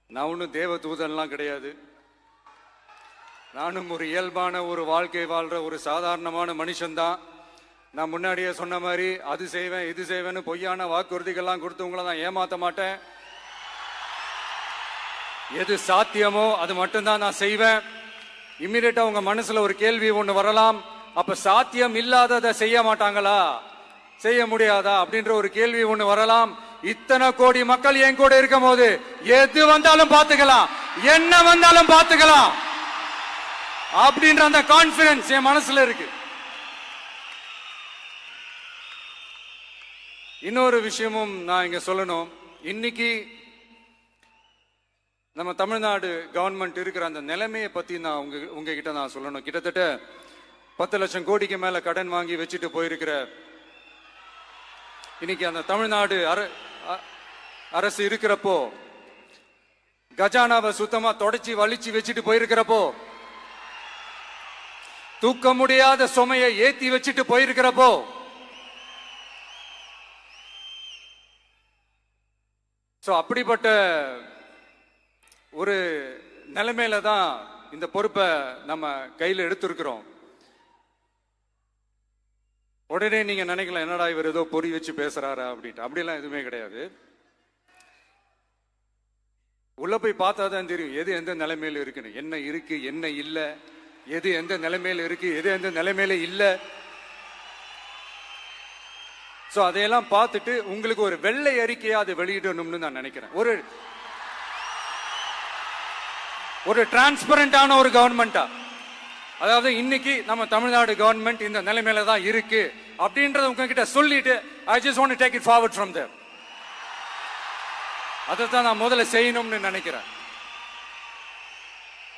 நான் ஒன்றும் தேவ தூதன்லாம் கிடையாது. நானும் ஒரு இயல்பான ஒரு வாழ்க்கை வாழ்ற ஒரு சாதாரணமான மனுஷன்தான். நான் முன்னாடியே சொன்ன மாதிரி அது செய்வேன் இது செய்வேன்னு பொய்யான வாக்குறுதிகள்லாம் கொடுத்தவங்கள நான் ஏமாத்த மாட்டேன். எது சாத்தியமோ அது மட்டும்தான் நான் செய்வேன். இம்மிடியட்டா உங்க மனசுல ஒரு கேள்வி ஒண்ணு வரலாம், அப்ப சாத்தியம் இல்லாததை செய்ய மாட்டாங்களா, செய்ய முடியாதா அப்படின்ற ஒரு கேள்வி ஒண்ணு வரலாம். இத்தனை கோடி மக்கள் என் கூட இருக்கும் போது எது வந்தாலும் பாத்துக்கலாம், என்ன வந்தாலும் பாத்துக்கலாம் அப்படின்ற அந்த கான்பிடன்ஸ் என் மனசுல இருக்கு. இன்னொரு விஷயமும் நான் இங்க சொல்லணும். இன்னைக்கு நம்ம தமிழ்நாடு கவர்மெண்ட் இருக்கிற அந்த நிலைமையை பத்தி நான் உங்ககிட்ட நான் சொல்லணும். கிட்டத்தட்ட 10 லட்சம் கோடிக்கு மேல கடன் வாங்கி வச்சுட்டு போயிருக்கிற இன்னைக்கு அந்த தமிழ்நாடு அரசு இருக்கிறப்போ, கஜானாவை சுத்தமா தொடச்சி வலிச்சு வச்சுட்டு போயிருக்கிறப்போ, தூக்க முடியாத சுமையை ஏத்தி வச்சுட்டு போயிருக்கிறப்போ, அப்படிப்பட்ட ஒரு நிலைமையில தான் இந்த பொறுப்பை நம்ம கையில் எடுத்திருக்கிறோம். உடனே நீங்க நினைக்கலாம், என்னடா இவர் ஏதோ பொறி வச்சு பேசுறாரா அப்படின்ட்டு. அப்படிலாம் எதுவுமே கிடையாது. உள்ள போய் பார்த்தா தான் தெரியும் எது எந்த நிலைமையில இருக்குன்னு, என்ன இருக்கு என்ன இல்லை, எது எந்த நிலைமையில இருக்கு எது எந்த நிலைமையில இல்லை. அதையெல்லாம் பார்த்துட்டு உங்களுக்கு ஒரு வெள்ளை அறிக்கையா அதை வெளியிடணும்னு நான் நினைக்கிறேன். ஒரு டிரான்ஸ்பரண்டான ஒரு கவர்மெண்டா, அதாவது இன்னைக்கு நம்ம தமிழ்நாடு கவர்மெண்ட் இந்த நிலைமையில தான் இருக்கு அப்படின்றத உங்ககிட்ட சொல்லிட்டு I just want to take it forward from there. அதை தான் நான் முதல்ல செய்யணும்னு நினைக்கிறேன்.